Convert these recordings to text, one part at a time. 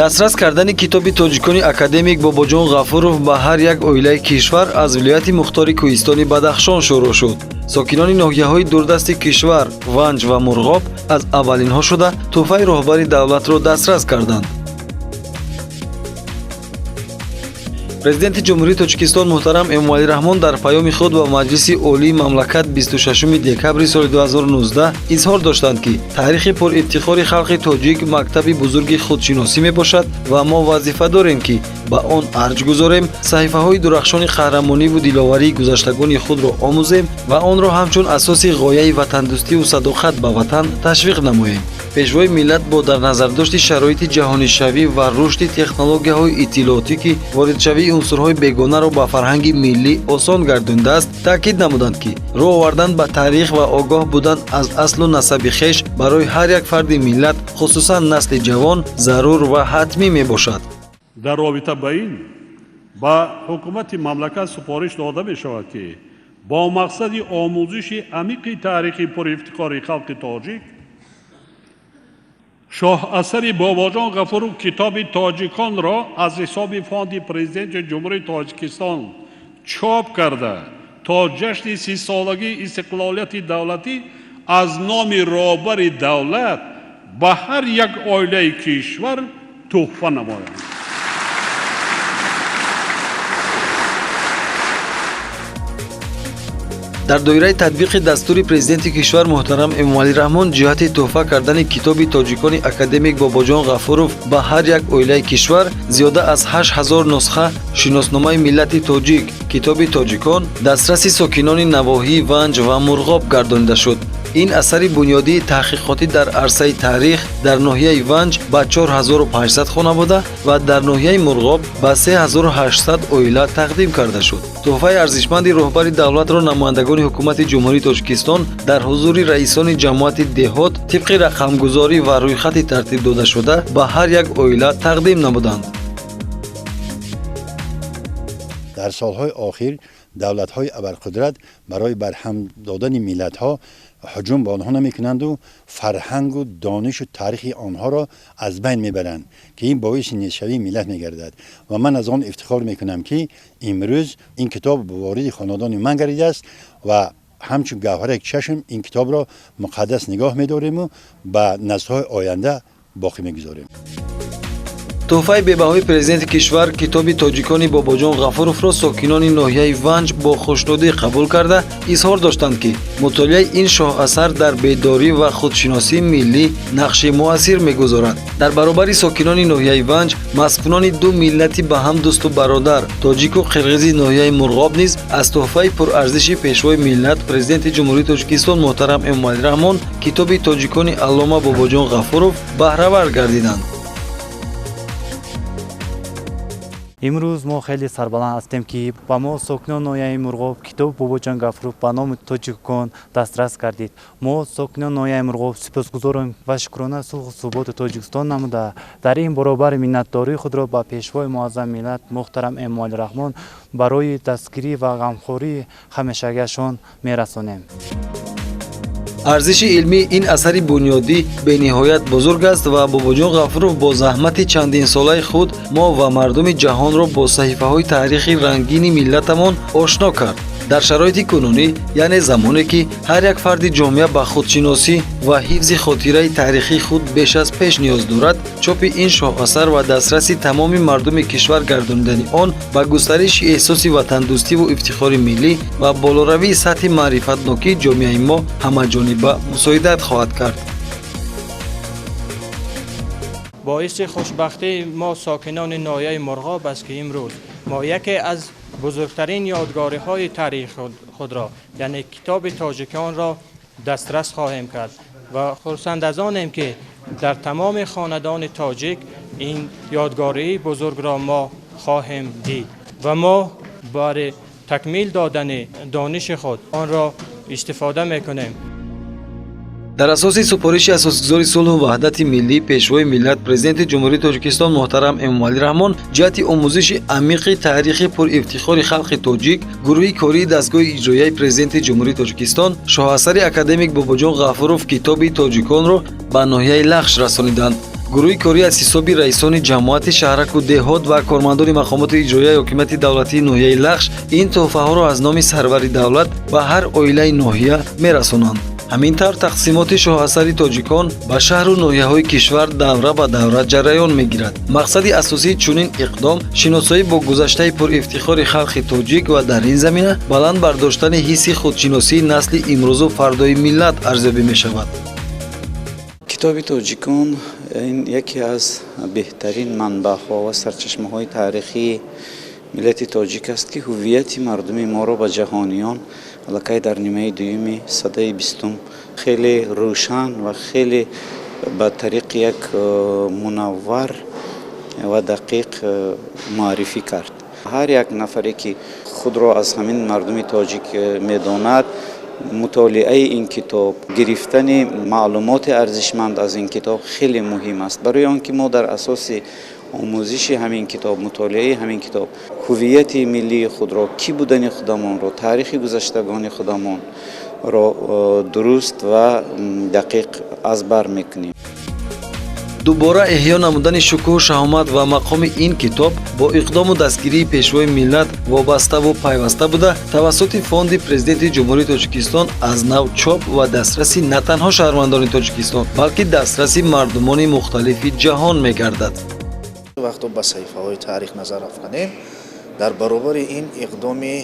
дастрас кардани китоби тоҷикони академик Бобоҷон Ғафуров ба ҳар як оилаи кишвар аз вилояти мухтори Кӯҳистони Бадахшон шурӯъ шуд. сокинони ноҳияҳои дурдасти кишвар Ванҷ ва Мурғоб аз аввалинҳо шуда тӯҳфаи роҳбари давлатро дастрас карданд. президенти ҷумҳурии Тоҷикистон муҳтарам Эмомалӣ Раҳмон дар паёми худ ба Маҷлиси Олии мамлакат 26 декабри соли 2019 изҳор доштанд, ки таърихи пурифтихори халқи тоҷик мактаби бузурги худшиносӣ мебошад ва мо вазифа дорем, ки ба он арҷ гузорем, саҳифаҳои дурахшони қаҳрамониву диловарии гузаштагони худро омӯзем ва онро ҳамчун асоси ғояи ватандӯстиву садоқат ба ватан ташвиқ намоем. пешвои миллат бо дар назардошти шароити ҷаҳонишавӣ ва рушди технологияҳои иттилоотӣ, ки воридшавии унсурҳои бегонаро ба фарҳанги миллӣ осон гардондааст, таъкид намуданд, ки роҳ овардан ба таърих ва огоҳ будан аз аслу насаби хеш барои ҳар як фарди миллат, хусусан насли ҷавон, зарур ва ҳатмӣ мебошад. дар робита ба ин ба ҳукумати мамлакат супориш дода мешавад, ки бо мақсади омӯзиши амиқи таърихи пурифтихори халқи тоҷик шоҳасари Бобоҷон Ғафуров китоби тоҷиконро аз ҳисоби фонди президенти ҷумҳурии Тоҷикистон чоп карда, то ҷашни 30-солагии истиқлолияти давлатӣ аз номи роҳбари давлат ба ҳар як оилаи кишвар тӯҳфа намоянд. дар доираи татбиқи дастури президенти кишвар муҳтарам Эмомалӣ Раҳмон ҷиҳати тӯҳфа кардани китоби тоҷикони академик Бобоҷон Ғафуров ба ҳар як оилаи кишвар зиёда аз 8000 нусха шиносномаи миллати тоҷик китоби тоҷикон дастраси сокинони навоҳии Ванҷ ва Мурғоб гардонида шуд. ин асари бунёдии таҳқиқотӣ дар арсаи таърих дар ноҳияи Ванҷ ба 4800 хонавода ва дар ноҳияи Мурғоб ба 3800 оила тақдим карда шуд. тӯҳфаи арзишманди роҳбари давлатро намояндагони ҳукумати ҷумҳурии Тоҷикистон дар ҳузури раисони ҷамоати деҳот тибқи рақамгузорӣ ва рӯйхати тартиб додашуда ба ҳар як оила тақдим намуданд. дар солҳои охир давлатҳои абарқудрат барои барҳам додани миллатҳо ҳуҷум ба онҳо намекунанду фарҳангу донишу таърихи онҳоро аз байн мебаранд, ки ин боиси нестшавии миллат мегардад. ва ман аз он ифтихор мекунам, ки имрӯз ин китоб вориди хонадони ман гардидааст ва ҳамчун гавҳареки чашм ин китобро муқаддас нигоҳ медориму ба наслҳои оянда боқӣ мегузорем. тӯҳфаи бебаҳои президенти кишвар китоби тоҷикони Бобоҷон Ғафуровро сокинони ноҳияи Ванҷ бо хушнудӣ қабул карда изҳор доштанд, ки мутолиаи ин шоҳасар дар бедорӣ ва худшиносии миллӣ нақши муассир мегузорад. дар баробари сокинони ноҳияи Ванҷ маскунони ду миллати ба ҳам дӯсту бародар тоҷику қирғизи ноҳияи Мурғоб низ аз тӯҳфаи пурарзиши пешвои миллат президенти ҷумҳурии Тоҷикистон муҳтарам Эмомалӣ Раҳмон китоби тоҷикони аллома Бобоҷон Ғафуров баҳравар гардиданд. имрӯз мо хеле сарбаланд ҳастем, ки ба мо сокинони ноҳияи Мурғоб китоби Бобоҷон Ғафуров ба номи тоҷикон дастрас гардид. мо сокинони ноҳияи Мурғоб сипосгузорем ва шукрона сулҳу суботи Тоҷикистон намуда дар ин баробар миннатдории худро ба пешвои муаззам миллат муҳтарам Эмомалӣ Раҳмон барои дастгирӣ ва ғамхории ҳамешагиашон мерасонем. арзиши илмии ин асари бунёдӣ бениҳоят бузург аст ва Бобоҷон Ғафуров бо заҳмати чандинсолаи худ мо ва мардуми ҷаҳонро бо саҳифаҳои таърихи рангини миллатамон ошно кард. дар шароити кунунӣ, яъне замоне ки ҳар як фарди ҷомеа ба худшиносӣ ва ҳифзи хотираи таърихии худ беш аз пеш ниёз дорад, чопи ин шоҳасар ва дастрасӣ тамоми мардуми кишвар гардонидани он ба густариши эҳсоси ватандӯстиву ифтихори миллӣ ва болоравии сатҳи маърифатнокии ҷомеаи мо ҳамаҷониба мусоидат хоҳад кард. боиси хушбахтии мо сокинони ноҳияи Мурғоб аст, ки имрӯз мо яке аз бузургтарин ёдгориҳои таърихи худро, яъне китоби тоҷиконро дастрас хоҳем кард ва хурсанд аз онем, ки дар тамоми хонадони тоҷик ин ёдгории бузургро мо хоҳем дид ва мо барои такмил додани дониши худ онро истифода мекунем. дар асоси супориши асосгузори сулҳу ваҳдати миллӣ пешвои миллат президенти ҷумҳурии Тоҷикистон муҳтарам Эмомалӣ Раҳмон ҷиҳати омӯзиши амиқи таърихи пурифтихори халқи тоҷик гурӯҳи кории дастгоҳи иҷроияи президенти ҷумҳурии Тоҷикистон шоҳасари академик Бобоҷон Ғафуров китоби тоҷиконро ба ноҳияи Лахш расониданд. гурӯҳи корӣ аз ҳисоби раисони ҷамоати шаҳраку деҳот ва кормандони мақомоти иҷроияи ҳокимияти давлатии ноҳияи лахш ин тӯҳфаҳоро аз номи сарвари давлат ба ҳар оилаи ноҳия мерасонанд. ҳамин тавр тақсимоти шоҳасари тоҷикон ба шаҳру ноҳияҳои кишвар давра ба давра ҷараён мегирад. мақсади асосии чунин иқдом шиносоӣ бо гузаштаи пурифтихори халқи тоҷик ва дар ин замина баланд бардоштани ҳисси худшиносии насли имрӯзу фардои миллат арзёбӣ мешавад. китоби тоҷикон ин яке аз беҳтарин манбаъҳо ва сарчашмаҳои таърихии миллати тоҷик аст, ки ҳуввияти мардуми моро ба ҷаҳониён аллакай дар нимаи дуюми садаи 20 хеле рӯшан ва хеле ба тариқи як мунаввар ва дақиқ муаррифӣ кард. ҳар як нафаре ки худро аз ҳамин мардуми тоҷик медонад, мутолиаи ин китоб, гирифтани маълумоти арзишманд аз ин китоб хеле муҳим аст, барои он ки мо дар асоси омӯзиши ҳамин китоб, мутолиаи ҳамин китоб ҳуввияти миллии худро, кӣ будани худамонро, таърихи гузаштагони худамонро дуруст ва дақиқ аз бар мекунем. дубора эҳё намудани шукӯҳу шаҳомат ва мақоми ин китоб бо иқдому дастгирии пешвои миллат вобаставу пайваста буда тавассути фонди президенти ҷумҳурии Тоҷикистон аз нав чоп ва дастраси на танҳо шаҳрвандони Тоҷикистон, балки дастраси мардумони мухталифи ҷаҳон мегардад. вақто ба саҳифаҳои таърих назар афканем, дар баробари ин иқдоми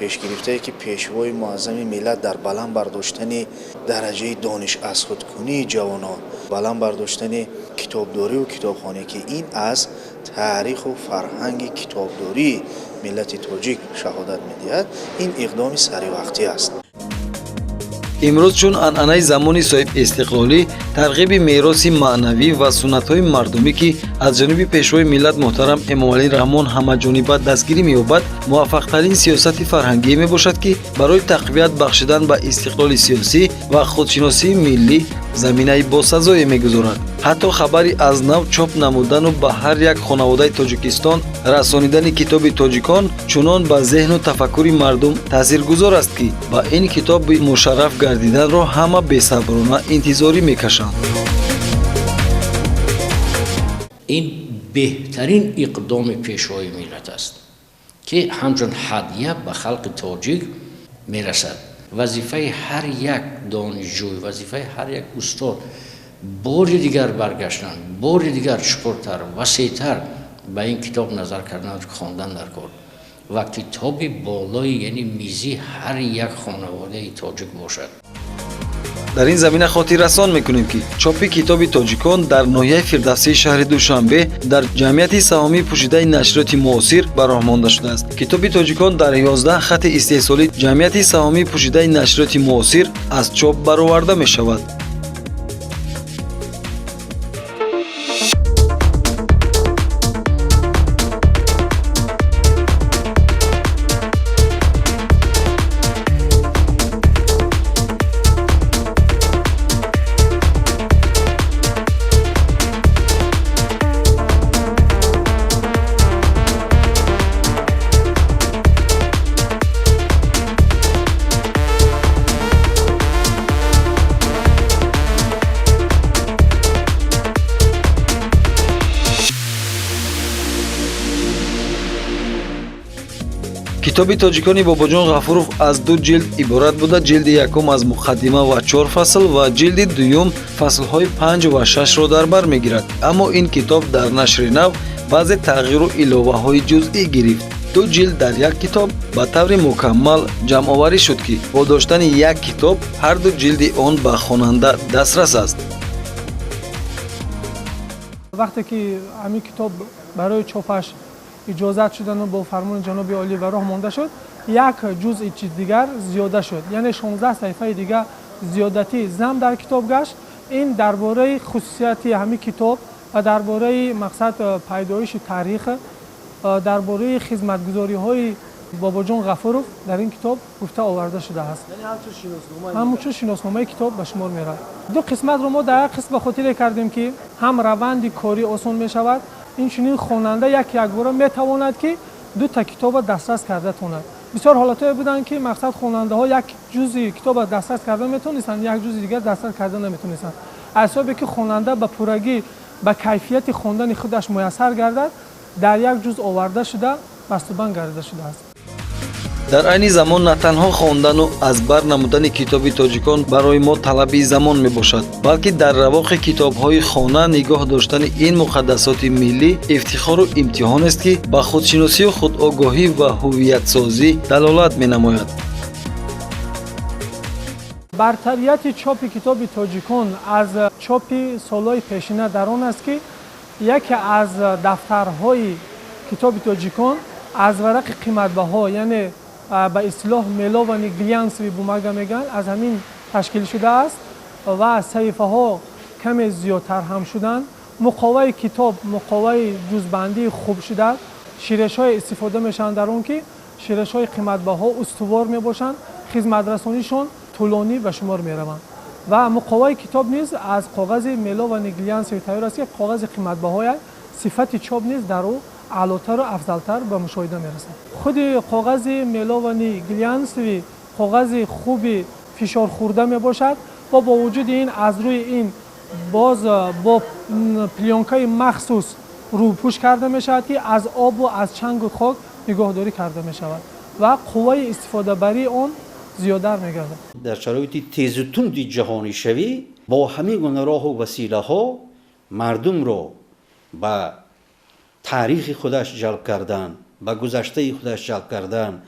пешгирифтае ки пешвои муаззами миллат дар баланд бардоштани дараҷаи донишазхудкунии ҷавонон, баланд бардоштани китобдориву китобхонӣ, ки ин аз таъриху фарҳанги китобдории миллати тоҷик шаҳодат медиҳад, ин иқдоми саривақтӣ аст. имрӯз чун анъанаи замони соҳибистиқлолӣ тарғиби мероси маънавӣ ва суннатҳои мардумӣ ки аз ҷониби пешвои миллат муҳтарам Эмомалӣ Раҳмон ҳамаҷониба дастгирӣ меёбад, муваффақтарин сиёсати фарҳангие мебошад, ки барои тақвият бахшидан ба истиқлоли сиёсӣ ва худшиносии миллӣ заминаи босазое мегузорад. ҳатто хабари аз нав чоп намудану ба ҳар як хонаводаи Тоҷикистон расонидани китоби тоҷикон чунон ба зеҳну тафаккури мардум таъсиргузор аст, ки ба ин китоби мушарраф гардиданро ҳама бесаброна интизорӣ мекашанд. ин беҳтарин иқдоми пешвои миллат аст, ки ҳамчун ҳадия ба халқи тоҷик мерасад. вазифаи ҳар як донишҷӯй, вазифаи ҳар як устод бори дигар баргаштан, бори дигар чуқуртар, васеътар ба ин китоб назар кардан, хондан дар кор ва китоби болои яъне мизи ҳар як хонаводаи тоҷик бошад. дар ин замина хотиррасон мекунем, ки чопи китоби тоҷикон дар ноҳияи Фирдавсии шаҳри Душанбе дар ҷамъияти саҳомии пӯшидаи нашриёти муосир ба роҳ монда шудааст. китоби тоҷикон дар 11 хати истеҳсолӣ ҷамъияти саҳомии пӯшидаи нашриёти муосир аз чоп бароварда мешавад. китоби тоҷикони Бобоҷон Ғафуров аз 2 ҷилд иборат буда, ҷилди якум аз муқаддима ва 4 фасл ва ҷилди дуюм фаслҳои 5 ва 6-ро дар бар мегирад. аммо ин китоб дар нашри нав баъзе тағйиру иловаҳои ҷузъӣ гирифт. 2 ҷилд дар як китоб ба таври мукаммал ҷамъоварӣ шуд, ки бо доштани як китоб ҳар 2 ҷилди он ба хонанда дастрас аст. вақте ки ҳамин китоб барои чопаш иҷозат шудану бо фармони ҷаноби олӣ ба роҳ монда шуд, як ҷузъи дигар зиёда шуд, яъне 16 саҳифаи дигар зиёдатӣ зам дар китоб гашт. ин дар бораи хусусияти ҳамин китоб ва дар бораи мақсад пайдоиши таърих, дар бораи хизматгузориҳои Бобоҷон Ғафуров дар ин китоб гуфта оварда шудааст. ҳамчун шиносномаи китоб ба шумор меравад. 2 қисматро мо дар як қисм ба хотире кардем, ки ҳам раванди корӣ осон мешавад, инчунин хонанда якбора метавонад ки 2 китобро дастрас карда тонад. бисёр ҳолатҳое буданд, ки мақсад хонандаҳо як ҷузъи китобро дастрас карда метонистанд, як ҷузъи дигар дастрас карда наметонистанд. аз ҳисобе ки хонанда ба пуррагӣ به کیفیت خواندن خودش میسر گردد در یک جزء آورده شده بسته‌بند گردیده شده است. дар айни замон на танҳо хондану аз бар намудани китоби тоҷикон барои мо талаби замон мебошад, балки дар равоқи китобҳои хона нигоҳ доштани ин муқаддасоти миллӣ ифтихору имтиҳонест, ки ба худшиносию худогоҳӣ ва ҳувиятсозӣ далолат менамояд. برتریت چاپ کتاب تاجیکان از چاپ سالهای پیشینه در آن است که یکی از دفترهای کتاب تاجیکان از ورق قیمت‌بها، یعنی به اصطلاح میلوانی گلیانسوی بومگا میگن، از همین تشکیل شده است و صحیفه ها کمی زیادتر هم شدن. مقاوه کتاب مقاوه جزبندی خوب شده، شیرش های استفاده میشن در اون که شیرش های قیمت‌بها استوار میباشند، خدمت رسانیشون طولانی به شمار میروند و مقاوه کتاب نیز از کاغذ میلوانی گلیانسوی تیار است که کاغذ قیمت‌بهای صفت چاپ نیز در او عالاتر و افضلتر به مشاهده میرسد. خود کاغذ میلوانی گلیانسوی کاغذ خوبی فشار خورده می باشد و با وجود این از روی این باز با پلیونکای مخصوص روپوش کرده می شود که از آب و از چنگ و خاک نگهداری کرده می شود و قوه استفاده بری آن زیادتر می گردد. در شرایط تیز و تند جهانی شوی با همین گونه راه و وسیله ها مردم رو با تاریخ خودش جلب کردن، به گذشته خودش جلب کردن،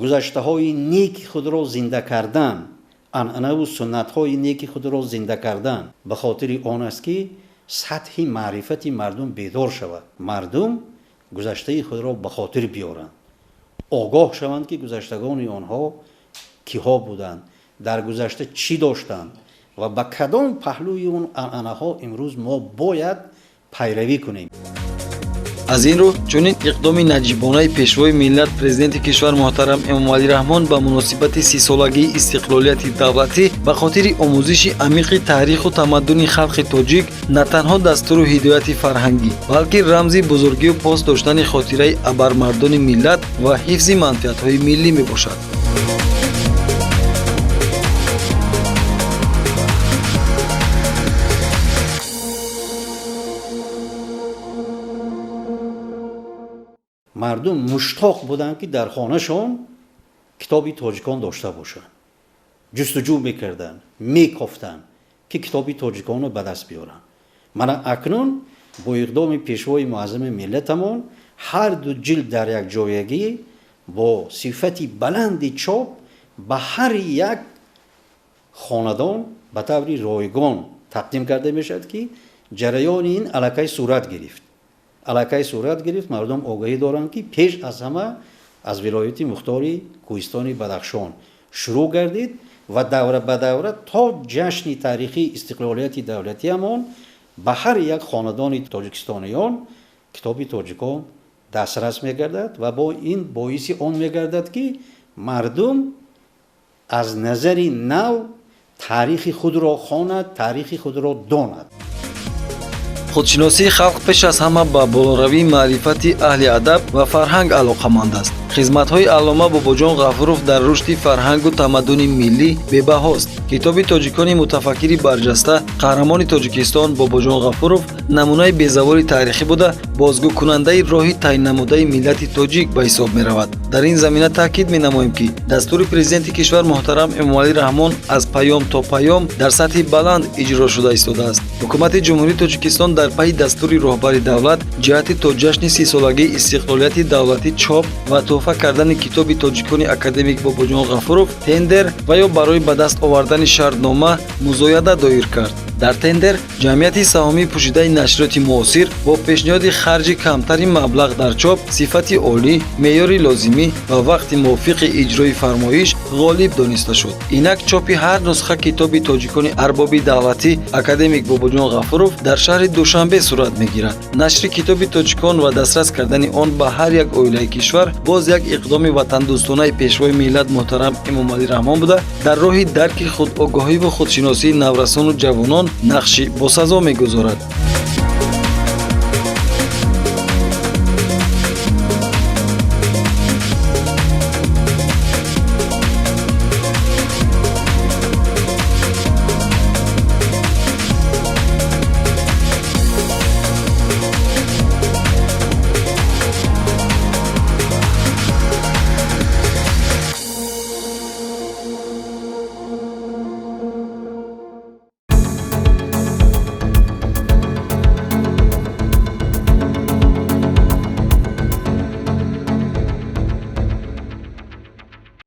گذشته های نیک خود را زنده کردن، عنعنه و سنت های نیک خود را زنده کردن. به خاطر آن است که سطح معرفت مردم بیدار شود، مردم گذشته خود را به خاطر بیارند، آگاه شوند که گذشتگان آنها کیها بودند، در گذشته چی داشتند و به کدام پهلوی اون عنعنه ها امروز ما باید پیروی کنیم. аз ин рӯ чунин иқдоми наҷибонаи пешвои миллат президенти кишвар муҳтарам эмомалӣ раҳмон ба муносибати 30-солагии истиқлолияти давлатӣ ба хотири омӯзиши амиқи таъриху тамаддуни халқи тоҷик на танҳо дастуру ҳидояти фарҳангӣ, балки рамзи бузургию пос доштани хотираи абармардони миллат ва ҳифзи манфиатҳои миллӣ мебошад. مردم مشتاق بودند که در خانهشان کتابی تاجیکان داشته باشند. جستجو میکردن، میکفتن که کتابی تاجیکان رو به دست بیارن. من اکنون با اقدام پیشوای معظم ملتمون هر دو جلد در یک جایگی با صفتی بلند چاپ به هر یک خاندان به طور رایگان تقدیم کرده میشد که جریان این علاقه صورت گرفت. علاقه صورت گرفت، مردم آگاهی دارند که پیش از همه از ولایت مختاری کوهستان بدخشان شروع گردید و دوره به دوره تا جشن تاریخی استقلالیت دولتی همان به هر یک خاندان تاجیکستانیان کتاب تاجیکان دسترس میگردد و با این باعث آن میگردد که مردم از نظر نو تاریخ خود را خواند، تاریخ خود را داند. خودشناسی خلق پیش از همه با بالوروی معرفتی اهل ادب و فرهنگ علاقمند است. خدمت‌های علامه باباجان غفوروف در رشد فرهنگ و تمدن ملی به‌بهاست. کتاب تاجیکان متفکری برجسته قهرمان تاجیکستان باباجان غفوروف نمونه بی‌زوال تاریخی بوده، بازگو کننده راه تعیین نموده ملت تاجیک به حساب می‌رود. در این زمینه تاکید می‌نماییم که دستور پرزیدنت کشور محترم امامعلی رحمان از پیام تا پیام در سطح بلند اجرا شده ایستاده است. حکومت جمهوری تاجیکستان در پی دستور راهبر دولت جهت تا جشن 30 سالگی استقلالیت دولتی چاپ و تحفه کردن کتاب تاجیکان اکادمیک باباجان غفوروف تندر و یا برای به دست آوردن شرطنامه مزایده دایر کرد. در تندر جمعیت سهامی پوشیده نشریات معاصر با پیشنهاد خرج کمترین مبلغ در چاپ، صفت عالی، معیار لازمی و وقت موافق اجرای فرمایش غالب دانسته شد. اینک چاپ هر نسخه کتاب تاجیکان ارباب دولتی اکادمیک باباجان غفوروف در شهر دوشنبه صورت میگیرد. نشر کتاب تاجیکان و دسترس کردن آن به هر یک عائله کشور باز یک اقدام وطن دوستانه پیشوای ملت محترم امامعلی رحمان بوده، در راه درک خودآگاهی و خودشناسی نورسان و جوانان نقشی باسزا میگذارد.